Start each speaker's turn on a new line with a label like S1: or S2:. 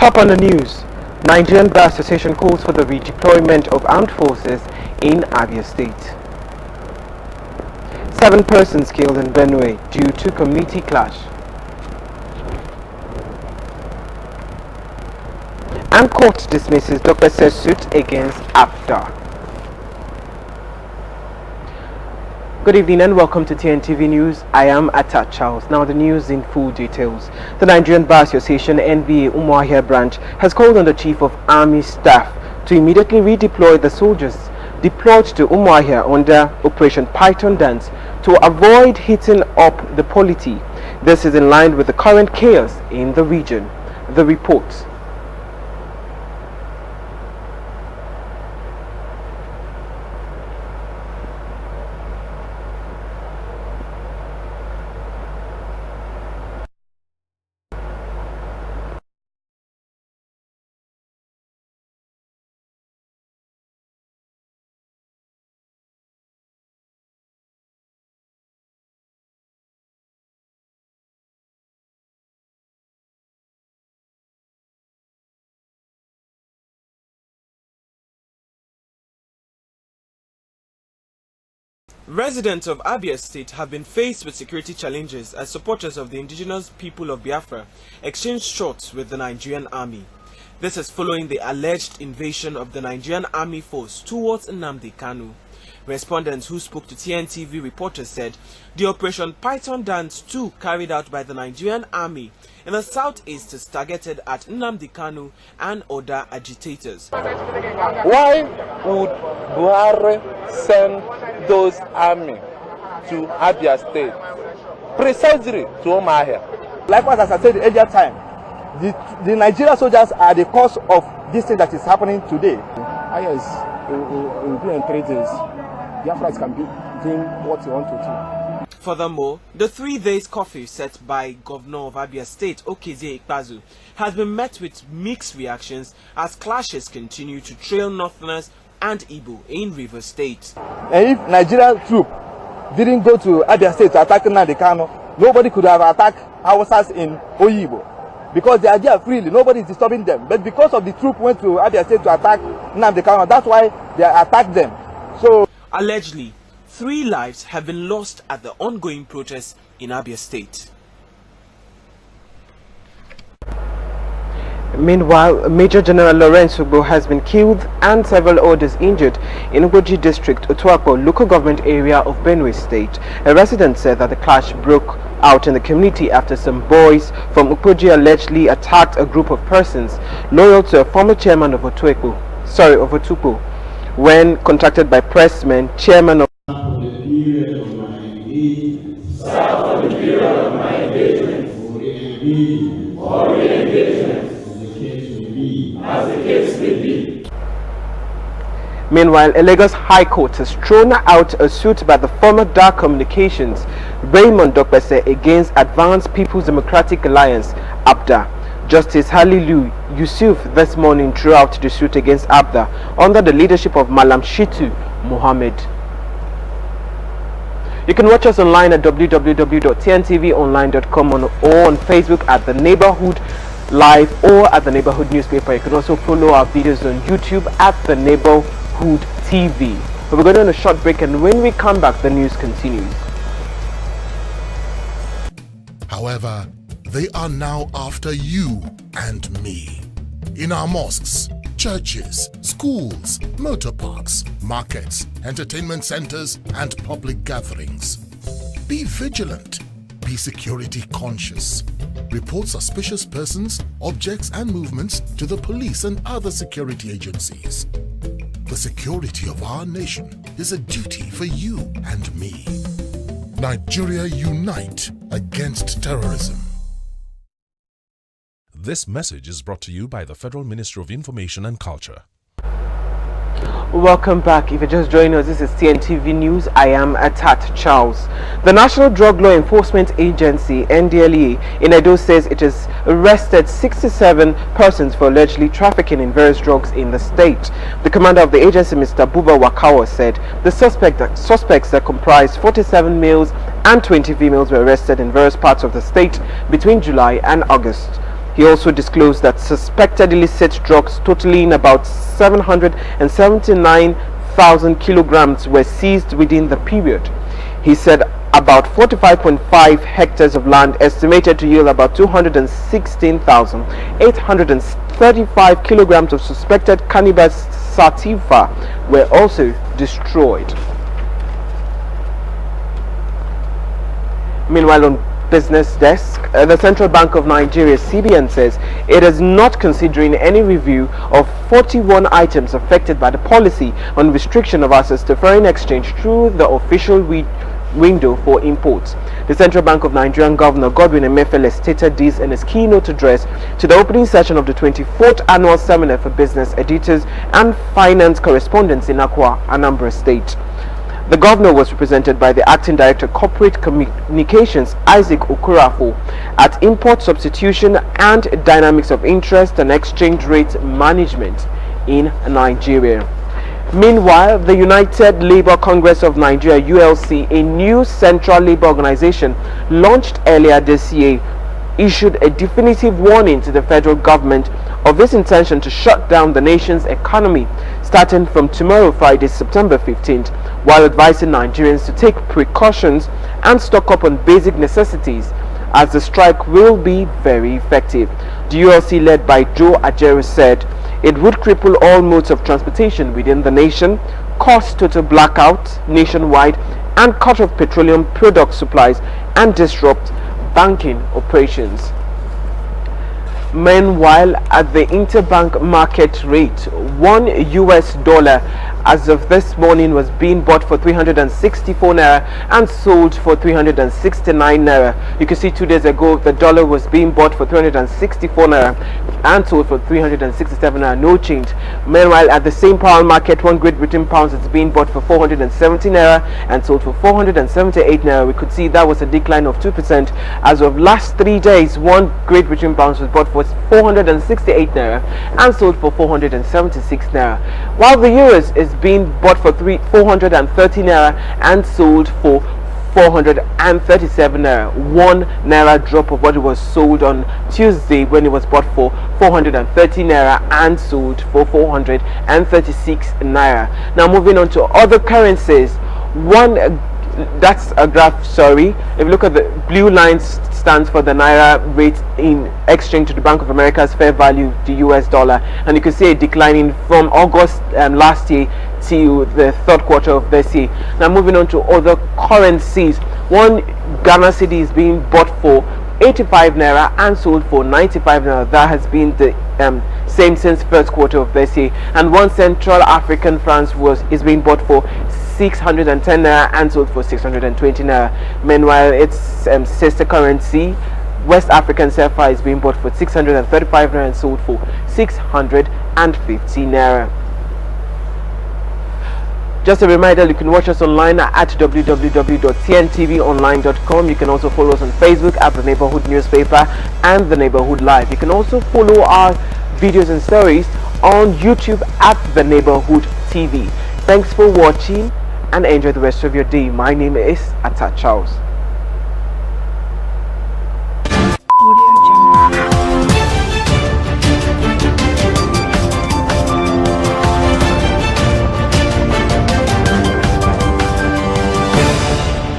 S1: Top on the news, Nigerian Bar Association calls for the redeployment of armed forces in Abia State. 7 persons killed in Benue due to community clash. And court dismisses Dr. S's suit against Abda. Good evening and welcome to Tntv News. I am Atat Charles. Now the news in full details. The Nigerian Bar Association NBA Umuahia branch has called on the Chief of Army Staff to immediately redeploy the soldiers deployed to Umuahia under Operation Python Dance to avoid heating up the polity. This is in line with the current chaos in the region. The report.
S2: Residents of Abia State have been faced with security challenges as supporters of the indigenous people of Biafra exchanged shots with the Nigerian army. This is following the alleged invasion of the Nigerian army force towards Nnamdi Kanu. Respondents who spoke to TNTV reporters said the Operation Python Dance 2 carried out by the Nigerian army in the southeast is targeted at Nnamdi Kanu and other agitators.
S3: Why would Buhari send those army to Abia State, precisely to Umuahia?
S4: Likewise, as I said earlier time, the Nigerian soldiers are the cause of this thing that is happening today.
S5: Yes, in 2 and 3 days, Biafrans can be doing what you want to do.
S2: Furthermore, the 3 days curfew set by Governor of Abia State, Okezie Ikpeazu, has been met with mixed reactions as clashes continue to trail Northerners and Igbo in Rivers State.
S4: And if Nigerian troop didn't go to Abia State to attack Nnamdi Kanu, nobody could have attacked Hausas in Oyibo. Because they are there freely, nobody is disturbing them. But because of the troop went to Abia State to attack Nnamdi Kanu, that's why they attacked them. So,
S2: allegedly, 3 lives have been lost at the ongoing protests in Abia State.
S1: Meanwhile, Major General Lawrence Ugbo has been killed and several others injured in Ugoji District, Otuapo, local government area of Benue State. A resident said that the clash broke out in the community after some boys from Ugoji allegedly attacked a group of persons loyal to a former chairman of Otuapo. When contacted by pressmen, chairman of
S6: For the period of my engagement, for re-engagement, as the case may be.
S1: Meanwhile, a Lagos High Court has thrown out a suit by the former Dark Communications, Raymond Dokpese, against Advanced People's Democratic Alliance, ABDA. Justice Halilu Yusuf this morning threw out the suit against ABDA under the leadership of Malam Shitu Mohammed. You can watch us online at www.tntvonline.com or on Facebook at The Neighborhood Live or at The Neighborhood Newspaper. You can also follow our videos on YouTube at The Neighborhood TV. But we're going on a short break, and when we come back, the news continues.
S7: However, they are now after you and me. In our mosques, churches, schools, motor parks, markets, entertainment centers, and public gatherings. Be vigilant. Be security conscious. Report suspicious persons, objects, and movements to the police and other security agencies. The security of our nation is a duty for you and me. Nigeria, unite against terrorism.
S8: This message is brought to you by the Federal Ministry of Information and Culture.
S1: Welcome back. If you're just joining us, this is TNTV News. I am Atat Charles. The National Drug Law Enforcement Agency, NDLEA, in Edo says it has arrested 67 persons for allegedly trafficking in various drugs in the state. The commander of the agency, Mr. Buba Wakawa, said the suspects that comprised 47 males and 20 females were arrested in various parts of the state between July and August. He also disclosed that suspected illicit drugs totaling about 779,000 kilograms were seized within the period. He said about 45.5 hectares of land estimated to yield about 216,835 kilograms of suspected cannabis sativa were also destroyed. Meanwhile, on business desk, the Central Bank of Nigeria, CBN, says it is not considering any review of 41 items affected by the policy on restriction of access to foreign exchange through the official window for imports. The Central Bank of Nigerian Governor Godwin Emefiele stated this in his keynote address to the opening session of the 24th Annual Seminar for Business Editors and Finance Correspondents in Akwa, Anambra State. The governor was represented by the Acting Director Corporate Communications, Isaac Okurafo, at Import Substitution and Dynamics of Interest and Exchange Rate Management in Nigeria. Meanwhile, the United Labour Congress of Nigeria, ULC, a new central labour organization launched earlier this year, issued a definitive warning to the federal government of its intention to shut down the nation's economy starting from tomorrow, Friday, September 15th, while advising Nigerians to take precautions and stock up on basic necessities, as the strike will be very effective. The ULC, led by Joe Ajero, said it would cripple all modes of transportation within the nation, cause total blackout nationwide, and cut off petroleum product supplies and disrupt banking operations. Meanwhile, at the interbank market rate, $1 as of this morning was being bought for 364 naira and sold for 369 naira. You can see 2 days ago the dollar was being bought for 364 naira and sold for 367 naira, no change. Meanwhile, at the same pound market, 1 Great Britain pounds is being bought for 470 naira and sold for 478 naira. We could see that was a decline of 2%. As of last 3 days, 1 Great Britain pounds was bought for 468 naira and sold for 476 naira, while the euros is being bought for 430 naira and sold for 437 naira. 1 naira drop of what it was sold on Tuesday, when it was bought for 430 naira and sold for 436 naira. Now moving on to other currencies, that's a graph, sorry. If you look at the blue line, stands for the naira rate in exchange to the Bank of America's fair value, the US dollar, and you can see it declining from August last year to the third quarter of this year. Now moving on to other currencies, 1 Ghana cedi is being bought for 85 naira and sold for 95 naira. That has been the same since first quarter of this year. And 1 Central African franc is being bought for 610 naira and sold for 620 naira. Meanwhile, its sister currency, West African CFA, is being bought for 635 naira and sold for 650 naira. Just a reminder, you can watch us online at www.tntvonline.com. You can also follow us on Facebook at The Neighborhood Newspaper and The Neighborhood Live. You can also follow our videos and stories on YouTube at The Neighborhood TV. Thanks for watching and enjoy the rest of your day. My name is Atta Charles.